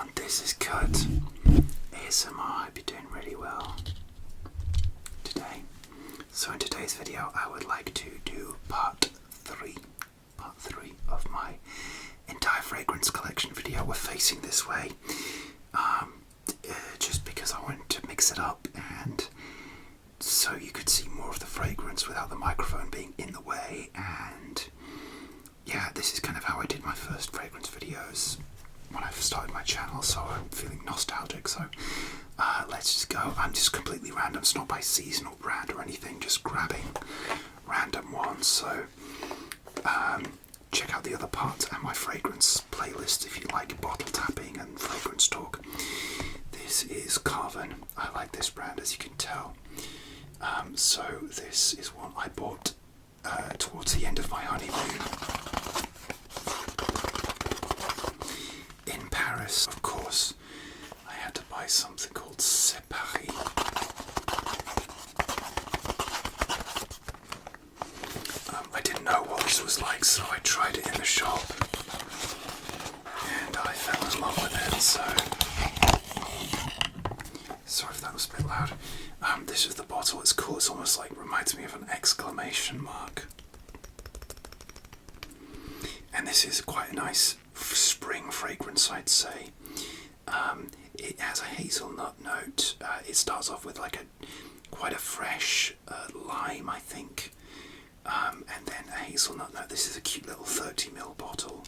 everyone, this is Kurt. ASMR, I hope you're doing really well today. So in today's video I would like to do part 3 of my entire fragrance collection video. We're facing this way, just because I wanted to mix it up and so you could see more of the fragrance without the microphone being in the way. And yeah, this is kind of how I did my first fragrance videos when I started my channel, so I'm feeling nostalgic. So let's just go. I'm just completely random. It's not by seasonal brand or anything, just grabbing random ones. So check out the other parts and my fragrance playlist if you like bottle tapping and fragrance talk. This is Carvin. I like this brand, as you can tell. So this is one I bought towards the end of my honeymoon in Paris. Of course, I had to buy something called Paris. I didn't know what this was like, so I tried it in the shop and I fell in love with it. So sorry if that was a bit loud. This is the bottle. It's cool. It's almost like reminds me of an exclamation mark. And this is quite a nice spring fragrance, I'd say. It has a hazelnut note. It starts off with like quite a fresh lime, I think, and then a hazelnut note. This is a cute little 30ml bottle,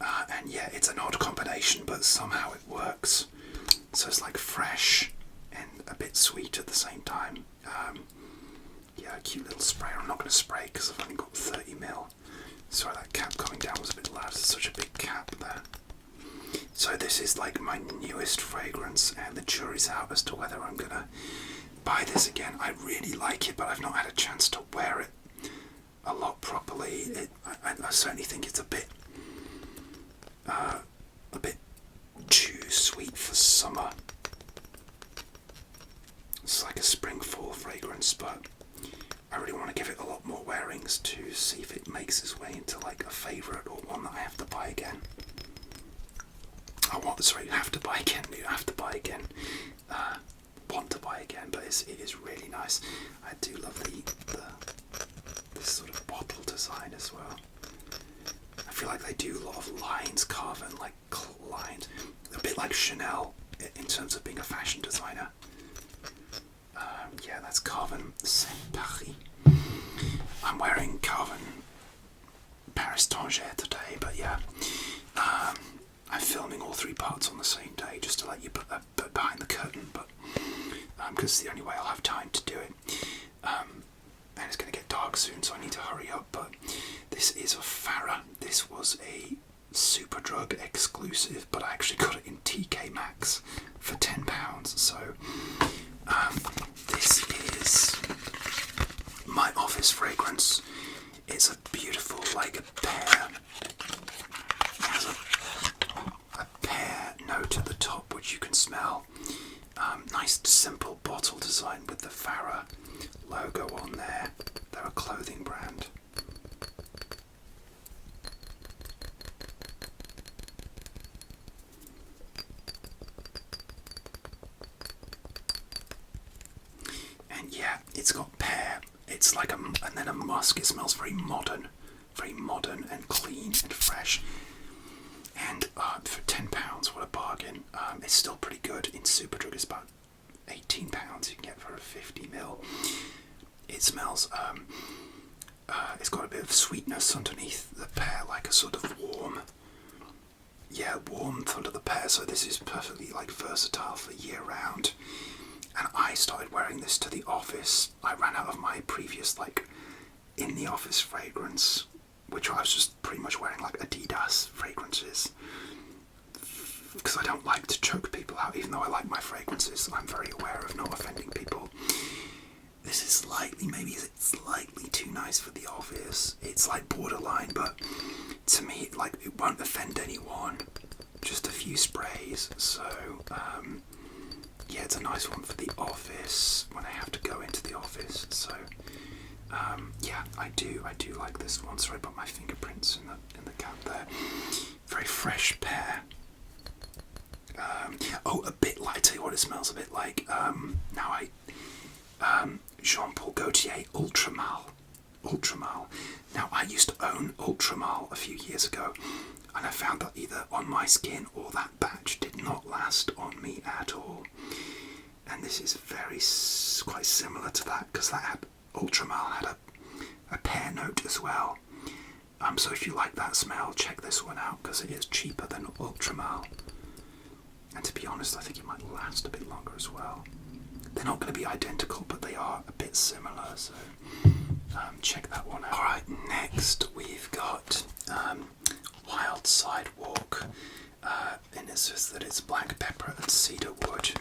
and yeah, it's an odd combination, but somehow it works. So it's like fresh and a bit sweet at the same time. Yeah, a cute little spray. I'm not going to spray because I've only got 30ml. Sorry, that cap coming down was a bit loud. There's such a big cap there. So this is like my newest fragrance, and the jury's out as to whether I'm going to buy this again. I really like it, but I've not had a chance to wear it a lot properly. I certainly think it's a bit too sweet for summer. It's like a spring fall fragrance, but I really want to give it a lot more wearings to see if it makes its way into like a favourite or one that I have to buy again. You have to buy again. You have to buy again. Want to buy again, but it is really nice. I do love this sort of bottle design as well. I feel like they do a lot of lines, Carvin, like lines, a bit like Chanel in terms of being a fashion designer. Yeah, that's Carvin Paris. I'm wearing Carvin Paris today, but yeah, I'm filming all 3 parts on the same day just to let you put behind the curtain, but because it's the only way I'll have time to do it. And it's going to get dark soon, so I need to hurry up. But this is a Farah. This was a Superdrug exclusive, but I actually got it in TK Maxx for £10. So this is my office fragrance. It's a beautiful, like a pear. It has a pear note at the top, which you can smell. Nice simple bottle design with the Farah logo on there. They're a clothing brand. And yeah, it's got pear. It's like and then a musk. It smells very modern and clean and fresh. And for £10, what a bargain. It's still pretty good. In Superdrug, it's about £18 you can get for a 50ml. It smells, it's got a bit of sweetness underneath the pear, like a sort of warmth under the pear. So this is perfectly like versatile for year round. And I started wearing this to the office. I ran out of my previous like in the office fragrance, which I was just pretty much wearing like Adidas fragrances, because I don't like to choke people out. Even though I like my fragrances, I'm very aware of not offending people. This is slightly too nice for the office. It's like borderline, but to me, like, it won't offend anyone. Just a few sprays. So yeah, it's a nice one for the office when I have to go into the office. So yeah, I do like this one. Sorry about my fingerprints in the cap there. Very fresh pear. Oh, a bit like, I tell you what it smells a bit like. Jean Paul Gaultier Ultramal. Now, I used to own Ultramal a few years ago, and I found that either on my skin or that batch did not last on me at all. And this is quite similar to that, because Ultramal had a pear note as well. So if you like that smell, check this one out, because it is cheaper than Ultramal. And to be honest, I think it might last a bit longer as well. They're not going to be identical, but they are a bit similar, so check that one out. Alright, next we've got Wild Sidewalk, and it says that it's black pepper and cedar wood.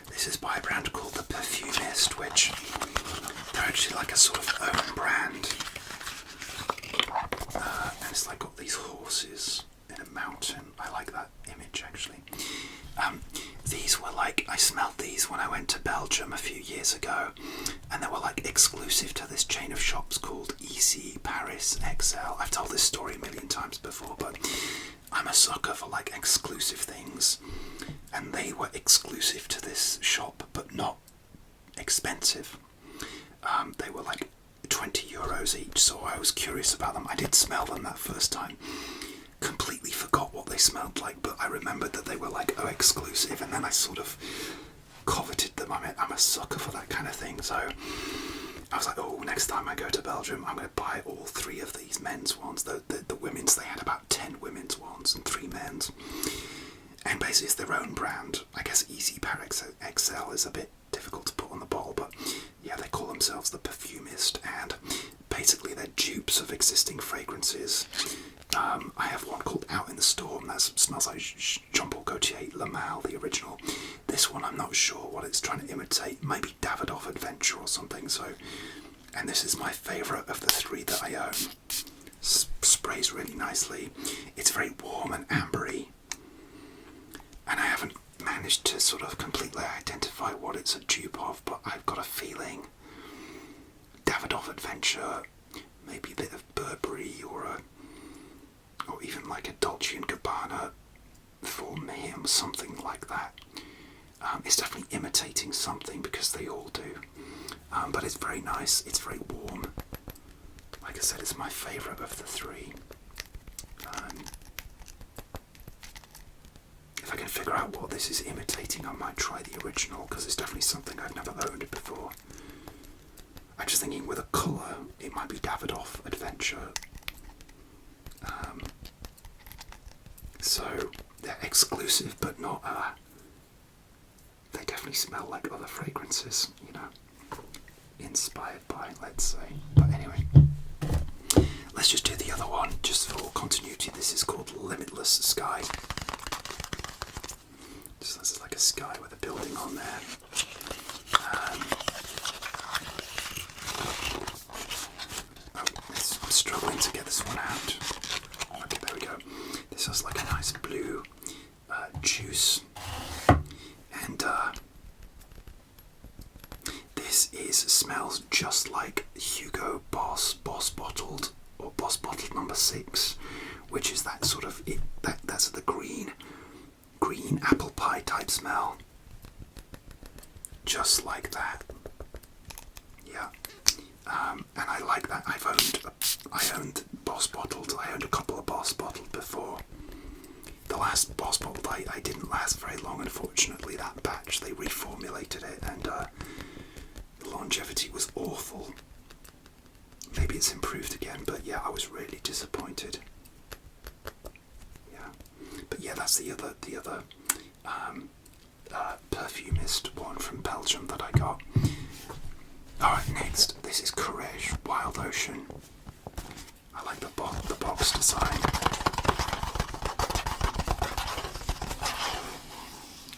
This is by a brand called The Perfumist, which they're actually like a sort of own brand. And it's like got these horses in a mountain. I like that image actually. These were like, I smelled these when I went to Belgium a few years ago, and they were like exclusive to this chain of shops called Paris XL. I've told this story a million times before, but I'm a sucker for like exclusive things, and they were exclusive to this shop, but not expensive. They were like 20 euros each, so I was curious about them. I did smell them that first time. Completely forgot what they smelled like, but I remembered that they were like exclusive, and then I sort of coveted them. I'm a sucker for that kind of thing, so I was like, oh, next time I go to Belgium, I'm going to buy all 3 of these men's ones. The women's, they had about 10 women's ones and 3 men's, and basically it's their own brand. I guess Paris XL is a bit difficult to put on the bottle, but yeah, they call themselves The Perfumist, and basically they're dupes of existing fragrances. I have one called Out in the Storm that smells like Jean Paul Gaultier Le Male, the original. This one, I'm not sure what it's trying to imitate. Maybe Davidov Adventure or something. So, and this is my favourite of the 3 that I own. Sprays really nicely. It's very warm and ambery, and I haven't managed to sort of completely identify what it's a dupe of, but I've got a feeling Davidov Adventure, maybe a bit of Burberry, or even like a Dolce & Gabbana for him, something like that. It's definitely imitating something, because they all do. But it's very nice, it's very warm. Like I said, it's my favourite of the 3. If I can figure out what this is imitating, I might try the original, because it's definitely something I've never owned before. I'm just thinking with a colour, it might be Davidoff Adventure. So they're exclusive, but not. They definitely smell like other fragrances, you know, inspired by, let's say. But anyway, let's just do the other one, just for continuity. This is called Limitless Sky. So this is like a sky with a building on there. I'm struggling to get this one out. Okay, there we go. This has like a nice blue juice, and this smells just like Hugo Boss Bottled, or Boss Bottled number 6, which is that sort of that's the green apple pie type smell, just like that. Yeah. And I like that. I owned Boss Bottled. I owned a couple of Boss Bottled before. The last Boss Bottled I didn't last very long, unfortunately. That batch, they reformulated it, and the longevity was awful. Maybe it's improved again, but yeah, I was really disappointed. Yeah, but yeah, that's the other Perfumist one from Belgium that I got. Alright, next, this is Courage Wild Ocean. I like the box design.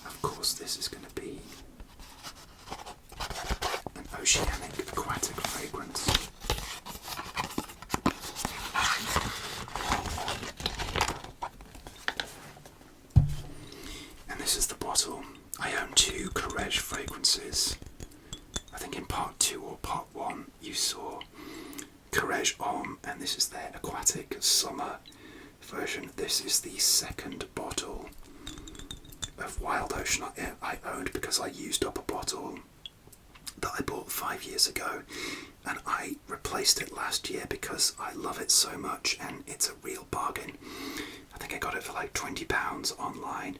Of course, this is going to be an oceanic aquatic fragrance. And this is the bottle. I own 2 Courage fragrances. I think in part 2 or part 1 you saw Courage Homme, and this is their aquatic summer version. This is the second bottle. of Wild Ocean I owned because I used up a bottle that I bought 5 years ago, and I replaced it last year because I love it so much and it's a real bargain. I think I got it for like £20 online,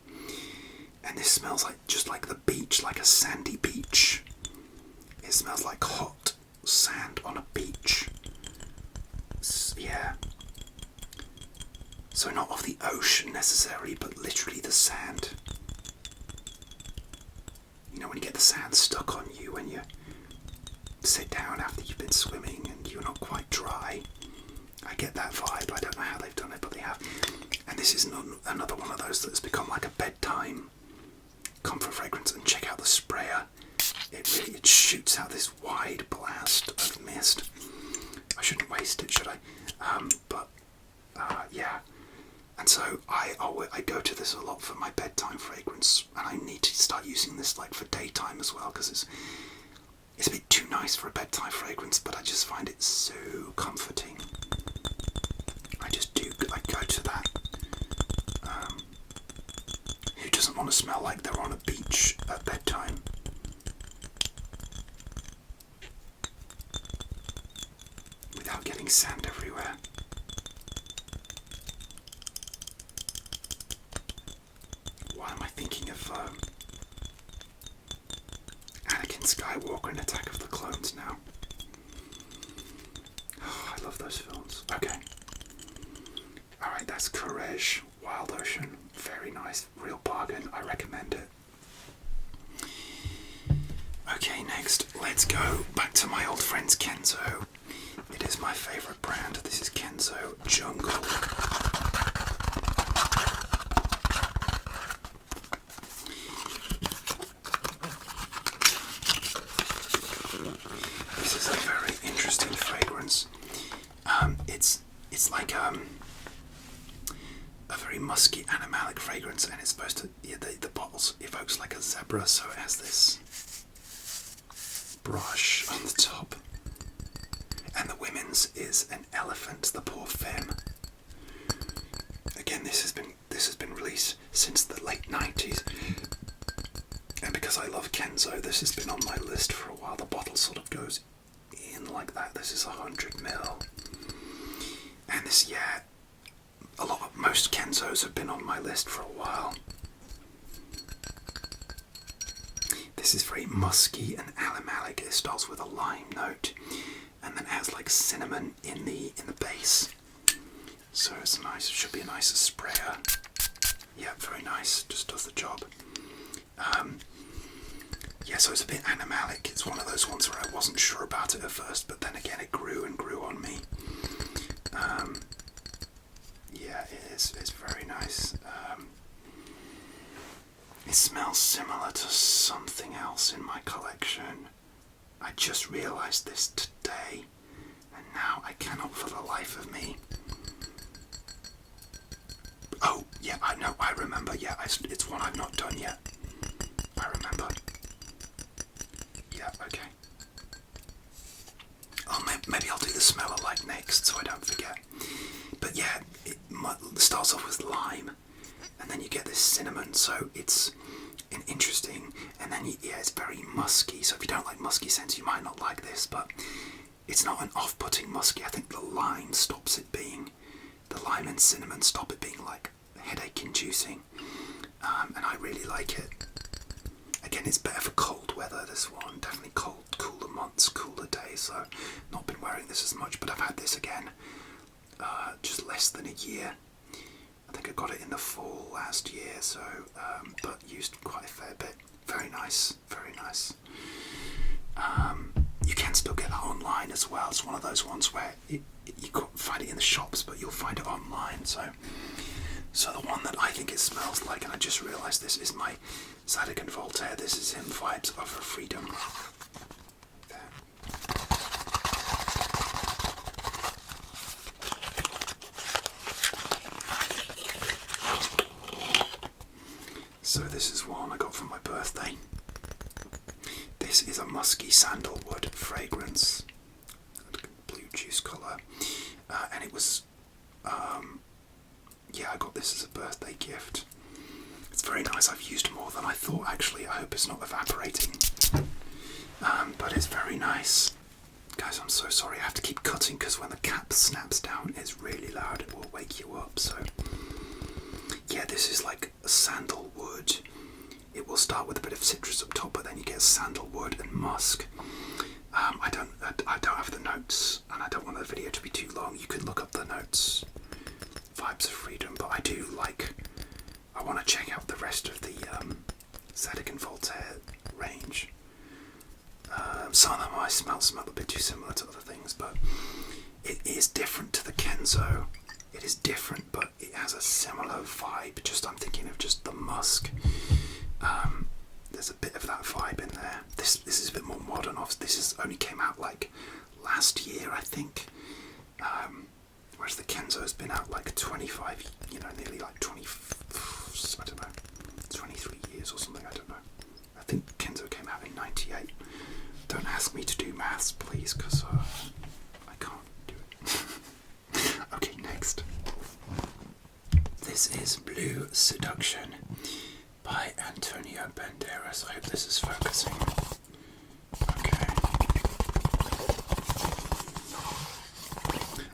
and this smells like just like the beach, like a sandy beach. It smells like hot sand on a beach. Yeah. So not of the ocean necessarily, but literally the sand. You know, when you get the sand stuck on you when you sit down after you've been swimming and you're not quite dry. I get that vibe. I don't know how they've done it, but they have. And this is another one of those that's become like a bedtime comfort fragrance. And check out the sprayer. It shoots out this wide blast of mist. I shouldn't waste it, should I? Yeah. And so I go to this a lot for my bedtime fragrance, and I need to start using this like for daytime as well, because it's a bit too nice for a bedtime fragrance, but I just find it so comforting. I go to that. Who doesn't want to smell like they're on a beach at bedtime? Without getting sand everywhere. Why am I thinking of Anakin Skywalker in Attack of the Clones now? Oh, I love those films. Okay. Alright, that's Courage, Wild Ocean. Very nice. Real bargain. I recommend it. Okay, next, let's go back to my old friends Kenzo. It is my favourite brand. This is Kenzo Jungle. This is a very interesting fragrance. It's like a very musky animalic fragrance, and it's supposed to, the bottles evokes like a zebra, so it has this brush on the top. And the women's is an elephant, the poor femme. Again, this has been released since the late 90s. And because I love Kenzo, this has been on my list for a while. The bottle sort of goes in like that. This is 100ml. And this, yeah, most Kenzos have been on my list for a while. This is very musky and animalic. It starts with a lime note, and then it has like cinnamon in the base. So it's nice. It should be a nice sprayer. Yeah, very nice. Just does the job. Yeah, so it's a bit animalic. It's one of those ones where I wasn't sure about it at first, but then again it grew and grew on me. Yeah, it is. It's very nice. It smells similar to something else in my collection. I just realised this today, and now I cannot for the life of me. Oh, yeah, I know, I remember. Yeah, it's one I've not done yet. I remember. Yeah, okay. Oh, maybe I'll do the smell alike next so I don't forget. But yeah, it starts off with lime, and then you get this cinnamon, so it's an interesting, and then it's very musky, so if you don't like musky scents you might not like this, but it's not an off-putting musky. I think the lime and cinnamon stop it being like headache-inducing, and I really like it. Again, it's better for cold weather, this one, definitely cooler months, cooler days, so not been wearing this as much, but I've had this again just less than a year. I think I got it in the fall last year, so but used quite a fair bit. Very nice, very nice. You can still get that online as well. It's one of those ones where you can't find it in the shops, but you'll find it online. So the one that I think it smells like, and I just realised this, is my Zedic Voltater. This is him, Vibes of a Freedom. There. So this is one I got for my birthday. This is a musky sandalwood fragrance, blue juice colour, and it was, yeah, I got this as a birthday gift. It's very nice. I've used more than I thought, actually. I hope it's not evaporating. But it's very nice. Guys, I'm so sorry. I have to keep cutting because when the cap snaps down, it's really loud. It will wake you up. So, yeah, this is like sandalwood. It will start with a bit of citrus up top, but then you get sandalwood and musk. I don't have the notes, and I don't want the video to be too long. You can look up the notes. Vibes of Freedom, but I want to check out the rest of the Zedic Voltater range. Some of them I smell a bit too similar to other things, but it is different to the Kenzo. It is different, but it has a similar vibe. I'm thinking of just the musk. There's a bit of that vibe in there. This is a bit more modern. This only came out like last year, I think. Whereas the Kenzo has been out like 25, nearly like 20, I don't know, 23 years or something, I don't know. I think Kenzo came out in 98. Don't ask me to do maths, please, because I can't do it. Okay, next. This is Blue Seduction by Antonio Banderas. I hope this is focusing. Okay.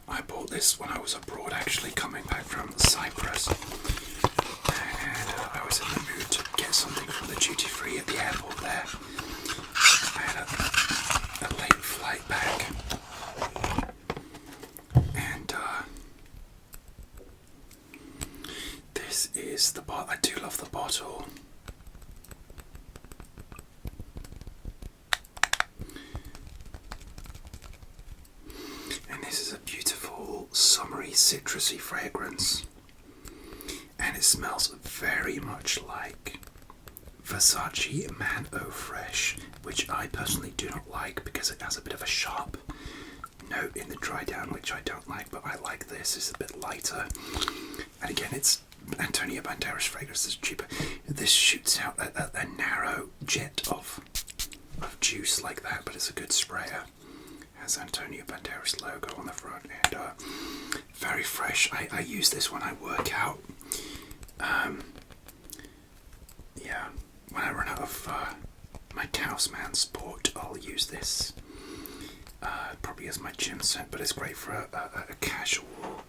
I bought this when I was abroad, actually, coming back from Cyprus. And I was in the mood to get something from the duty free at the airport there. I had a late flight back. And this is the bottle. I do love the bottle. And this is a beautiful summery citrusy fragrance. And it smells very much like Versace Man Eau Fresh, which I personally do not like because it has a bit of a sharp note in the dry down, which I don't like, but I like this. It's a bit lighter. And again, it's Antonio Banderas fragrance. Is cheaper. This shoots out a narrow jet of juice like that, but it's a good sprayer. Has Antonio Banderas logo on the front, and very fresh. I use this when I work out. Yeah, when I run out of my Talisman Sport, I'll use this probably as my gym scent, but it's great for a casual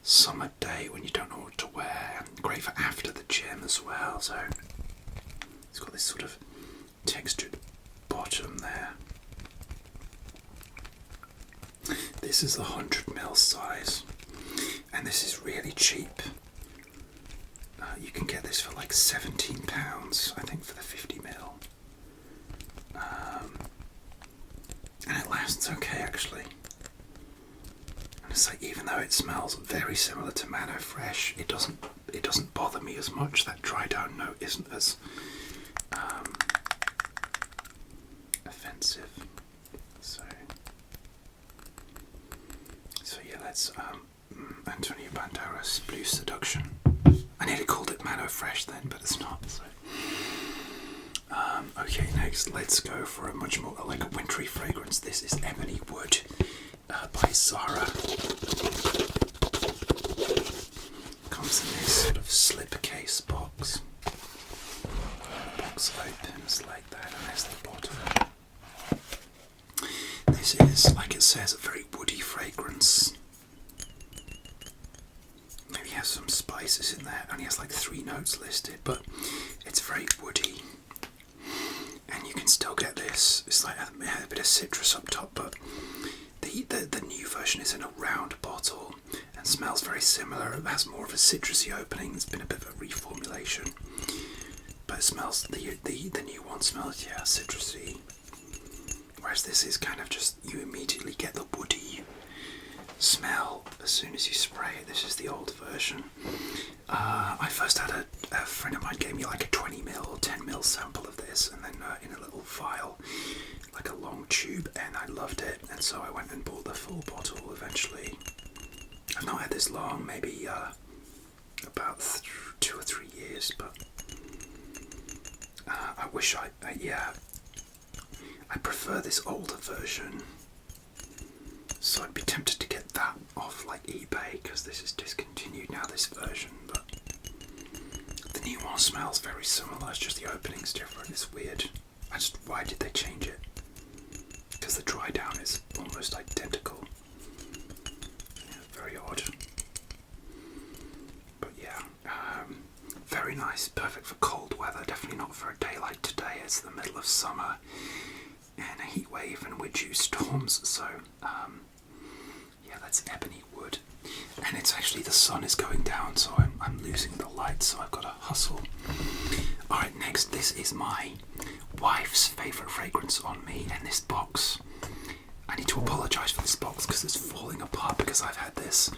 summer day when you don't know what to wear, and great for after the gym as well. So it's got this sort of textured bottom there. This is the 100ml size, and this is really cheap. You can get this for like £17, I think, for the 50ml. And it lasts okay, actually. And it's like, even though it smells very similar to Man Eau Fresh, it doesn't bother me as much. That dry down note isn't as offensive. So yeah, that's Antonio Banderas Blue Seduction. I nearly called it Man Eau Fresh then, but it's not. So. Okay, next let's go for a much more like a wintry fragrance. This is Ebony Wood by Zara. Comes in this sort of slipcase box. Box opens like that, and there's the bottom. This is, like it says, a very woody fragrance. Maybe has some spices in there. Only has like 3 notes listed, but it's very woody. And you can still get this. It's like a bit of citrus up top, but the new version is in a round bottle and smells very similar. It has more of a citrusy opening. There's been a bit of a reformulation, but it smells. The new one smells, yeah, citrusy. Whereas this is kind of just, you immediately get the woody smell as soon as you spray it. This is the old version. I first had a friend of mine gave me like a 20ml or 10ml sample of this, and then in a little vial, like a long tube, and I loved it, and so I went and bought the full bottle eventually. I've not had this long, maybe about 2 or 3 years, but I wish I prefer this older version. So I'd be tempted to get that off like eBay, because this is discontinued now, this version, but the new one smells very similar, it's just the opening's different. It's weird. Why did they change it? Because the dry down is almost identical. Yeah, very odd. But yeah, very nice, perfect for cold weather, definitely not for a day like today. It's the middle of summer and a heat wave and with dew storms, so yeah, that's ebony wood. And it's actually, the sun is going down, so I'm losing the light, so I've got to hustle. Alright, next, this is my wife's favourite fragrance on me, and this box, I need to apologise for this box because it's falling apart, because I've had this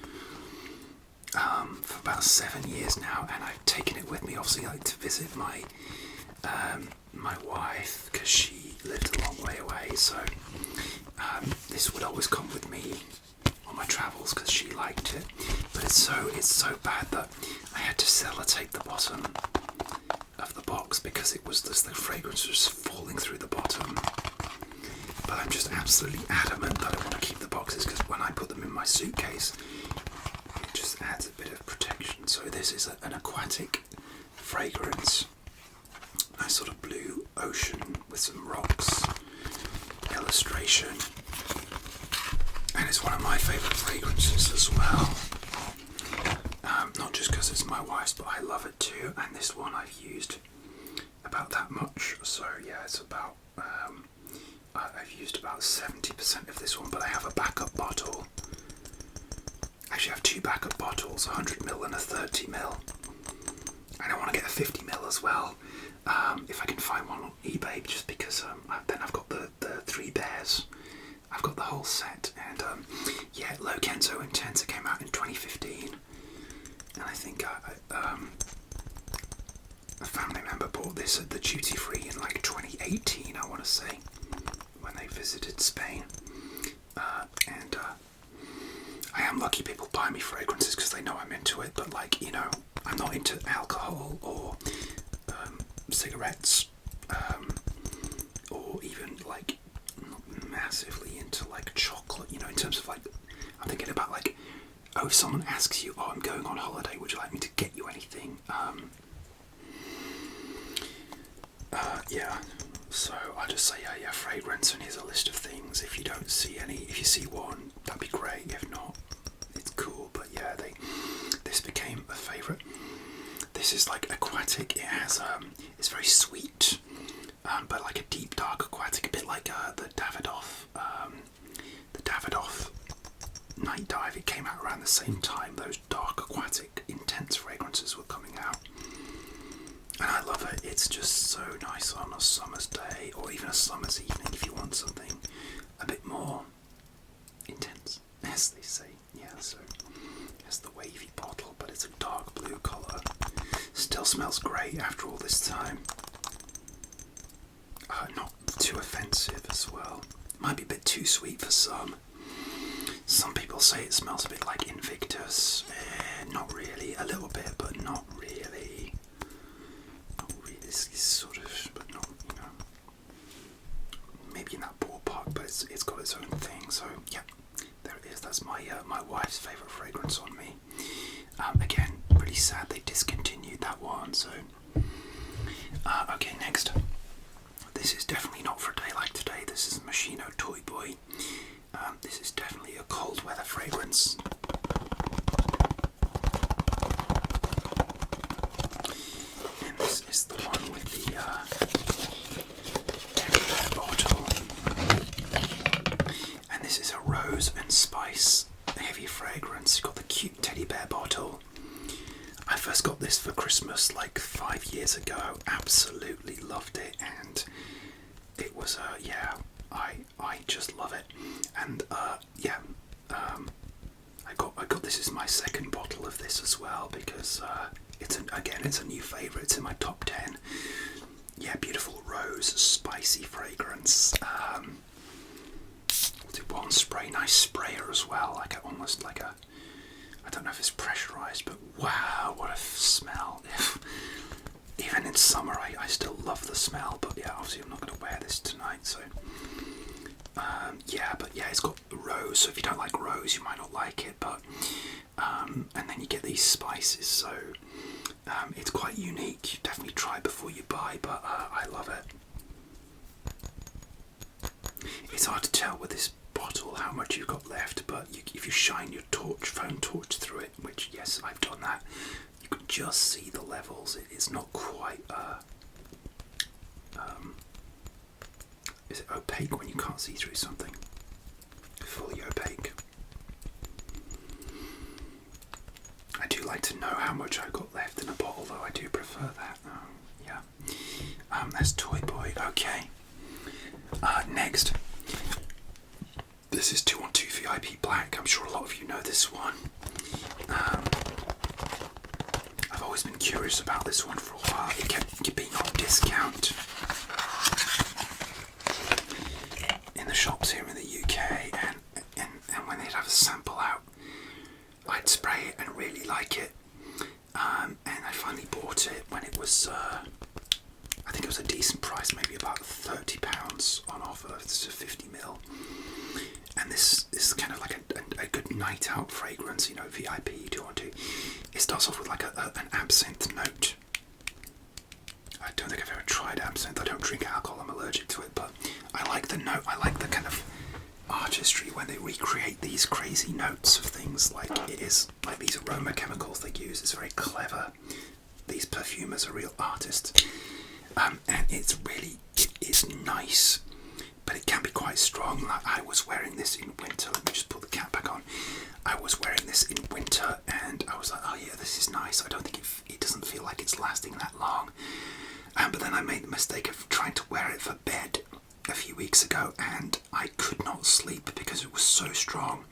for about 7 years now, and I've taken it with me, obviously, like to visit my my wife, because she lived a long way away, so this would always come with me on my travels because she liked it. But it's so bad that I had to sellotape the bottom of the box because it was the fragrance was falling through the bottom. But I'm just absolutely adamant that I want to keep the boxes, because when I put them in my suitcase, it just adds a bit of protection. So this is an aquatic fragrance, nice sort of blue ocean with some rocks illustration, and it's one of my favourite fragrances as well. Not just because it's my wife's, but I love it too. And this one I've used about that much, so yeah, it's about I've used about 70% of this one, but I have a backup bottle. Actually, I have two backup bottles, a 100ml and a 30ml, and I want to get a 50ml as well, if I can find one on eBay, just because then I've got the three bears. I've got the whole set, and yeah, Loenzo Tenza came out in 2015, and I think a family member bought this at the duty free in like 2018, I want to say, when they visited Spain, and I am lucky people buy me fragrances because they know I'm into it, but like, you know, I'm not into alcohol or cigarettes, or even like not massively into like chocolate, you know, in terms of like, I'm thinking about like, oh, if someone asks you, oh, I'm going on holiday, would you like me to get you anything? Yeah, so I just say, yeah, fragrance, and here's a list of things. If you don't see any, if you see one, that'd be great. If not, it's cool. But yeah, this became a favourite. This is like aquatic. It has it's very sweet, but like a deep dark aquatic, a bit like the Davidov, Night Dive. It came out around the same time those dark aquatic intense fragrances were coming out, and I love it. It's just so nice on a summer's day, or even a summer's evening, if you want something a bit more intense, as they say. Yeah, so it's the wavy bottle, but it's a dark blue colour. Still smells great after all this time. Not too offensive as well. Might be a bit too sweet for some. Some people say it smells a bit like Invictus. Not really. A little bit, but not really. Not really. It's sort of, but not, you know, maybe in that ballpark, but it's got its own thing. So yeah, there it is. That's my my wife's favourite fragrance on me. Again, pretty sad they discontinued that one. So okay, next. This is definitely not for a day like today. This is Machino Toy Boy. This is definitely a cold weather fragrance. And this is the one with the teddy bear bottle. And this is a rose and spice heavy fragrance. You've got the cute teddy bear bottle. I first got this for Christmas like 5 years ago. Absolutely loved it, and it was yeah, I just love it. And yeah, I got this is my second bottle of this as well, because it's a new favourite. It's in my top 10. Yeah, beautiful rose spicy fragrance. I'll do one spray, nice sprayer as well, like almost like a, I don't know if it's pressurised, but wow, what a smell. Even in summer, I still love the smell, but yeah, obviously I'm not going to wear this tonight, so yeah, but yeah, it's got rose, so if you don't like rose, you might not like it, but and then you get these spices, so It's quite unique. Definitely try before you buy, but I love it. It's hard to tell with this bottle how much you've got left, but if you shine your phone torch through it, which yes, I've done that, you can just see the levels. It's not quite is it opaque when you can't see through something? Fully opaque. I do like to know how much I've got left in a bottle, though. I do prefer that. Yeah. That's Toy Boy. Okay. Next. This is 212 VIP Black. I'm sure a lot of you know this one. I've always been curious about this one for a while. It kept being on discount in the shops here in the UK, and when they'd have a sample out, I'd spray it and really like it. And I finally bought it when it was, I think it was a decent price, maybe about £30 on offer. It's a 50ml. And this is kind of like a good night out fragrance, you know, VIP, you do want to. It starts off with like an absinthe note. I don't think I've ever tried absinthe. I don't drink alcohol, I'm allergic to it, but I like the note. I like the kind of artistry when they recreate these crazy notes of things. Like it is like these aroma chemicals they use. It's very clever. These perfumers are real artists. And it's nice, but it can be quite strong. Like I was wearing this in winter. Let me just put the cap back on. I was wearing this in winter, and I was like, oh yeah, this is nice. I don't think it doesn't feel like it's lasting that long. But then I made the mistake of trying to wear it for bed a few weeks ago, and I could not sleep because it was so strong.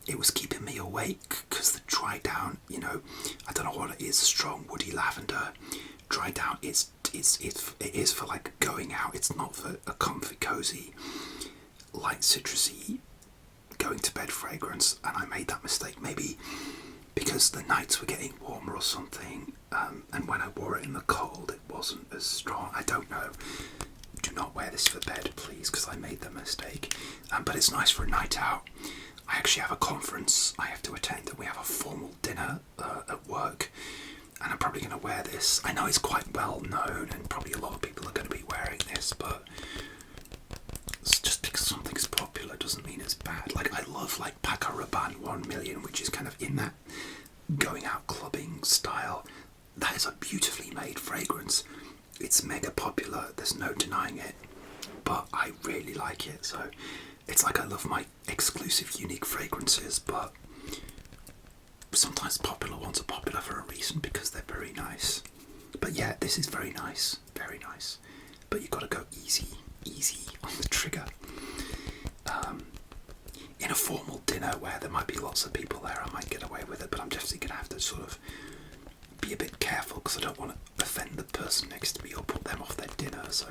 It was keeping me awake because the dry down, you know, I don't know what it is, strong woody lavender. Dry down, it is for like going out. It's not for a comfy, cozy, light citrusy, going to bed fragrance. And I made that mistake, maybe because the nights were getting warmer or something, and when I wore it in the cold, it wasn't as strong. I don't know. Do not wear this for bed, please, because I made the mistake. But it's nice for a night out. I actually have a conference I have to attend, and we have a formal dinner at work, and I'm probably going to wear this. I know it's quite well known, and probably a lot of people are going to be wearing this, but it's just because something's popular doesn't mean it's bad. Like I love like Paco Rabanne 1 Million, which is kind of in that going out clubbing style. That is a beautifully made fragrance. It's mega popular, there's no denying it, but I really like it. So it's like I love my exclusive, unique fragrances, but sometimes popular ones are popular for a reason because they're very nice. But yeah, this is very nice, very nice. But you've got to go easy on the trigger. In a formal dinner where there might be lots of people there, I might get away with it, but I'm definitely going to have to sort of be a bit careful because I don't want to offend the person next to me or put them off their dinner. So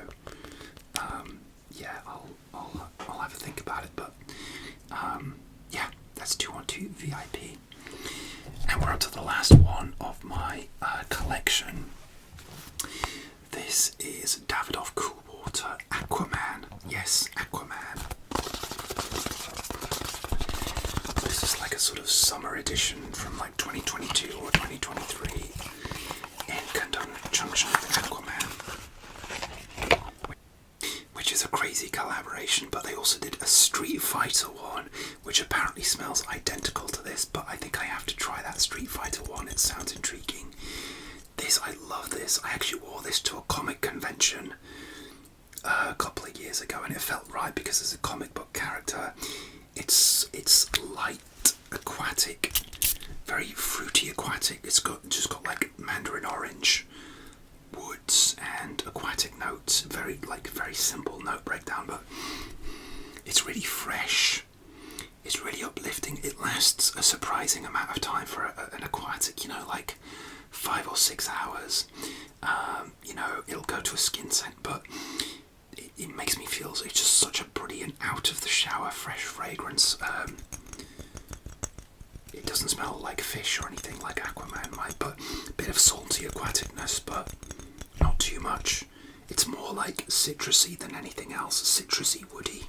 yeah, I'll have a think about it. But yeah, that's 212 VIP, and we're up to the last one of my collection. This is Davidov Cool Water Aquaman. Yes, Aquaman. This is like a sort of summer edition from like 2022 or 2023 in conjunction with Aquaman, which is a crazy collaboration. But they also did a Street Fighter one, which apparently smells identical to this, but I think I have to try that Street Fighter one. It sounds intriguing. This, I love this. I actually wore this to a comic convention a couple of years ago, and it felt right because as a comic book character, it's light, aquatic, very fruity aquatic. It's just got like mandarin orange, woods, and aquatic notes. Very simple note breakdown, but it's really fresh. It's really uplifting. It lasts a surprising amount of time for an aquatic. You know, like 5 or 6 hours. You know, it'll go to a skin scent, but it makes me feel it's just such a brilliant out of the shower fresh fragrance. It doesn't smell like fish or anything like Aquaman might, but a bit of salty aquaticness, but not too much. It's more like citrusy than anything else, citrusy, woody.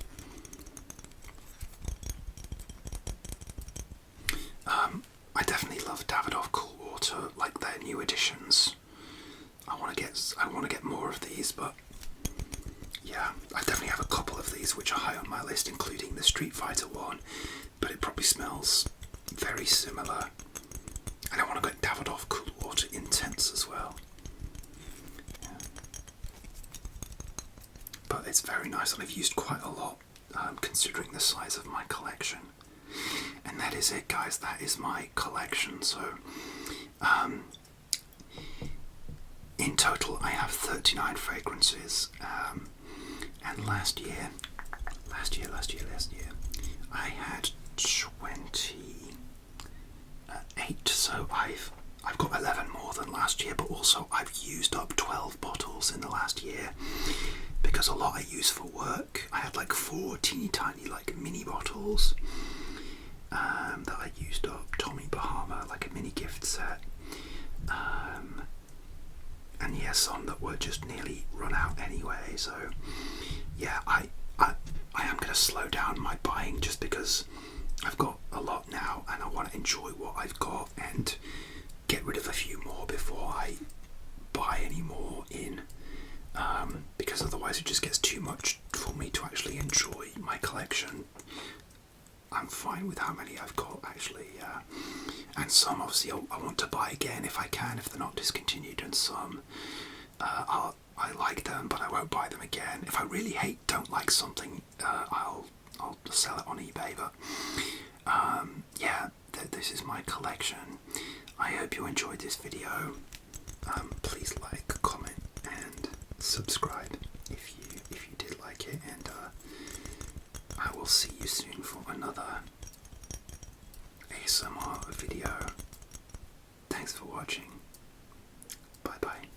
I definitely love Davidov Cool Water, like their new editions. I want to get more of these, but yeah, I definitely have a couple of these which are high on my list, including the Street Fighter one, but it probably smells very similar. And I want to get Davidov Cool Water Intense as well. Yeah. But it's very nice, and I've used quite a lot, considering the size of my collection. And that is it, guys. That is my collection. So, in total, I have 39 fragrances. And last year, I had 28. So I've got 11 more than last year, but also I've used up 12 bottles in the last year, because a lot I use for work. I had like 4 teeny tiny like mini bottles that I used up. Tommy Bahama, like a mini gift set, and yeah, some that were just nearly run out anyway. So yeah, I am going to slow down my buying, just because I've got a lot now and I want to enjoy what I've got and get rid of a few more before I buy any more in, because otherwise it just gets too much for me to actually enjoy my collection. I'm fine with how many I've got, actually, and some obviously I want to buy again if I can, if they're not discontinued, and some I like them but I won't buy them again. If I really don't like something, I'll sell it on eBay. But yeah, this is my collection. I hope you enjoyed this video. Please like, comment and subscribe if you did like it, and I will see you soon for another ASMR video. Thanks for watching. Bye bye.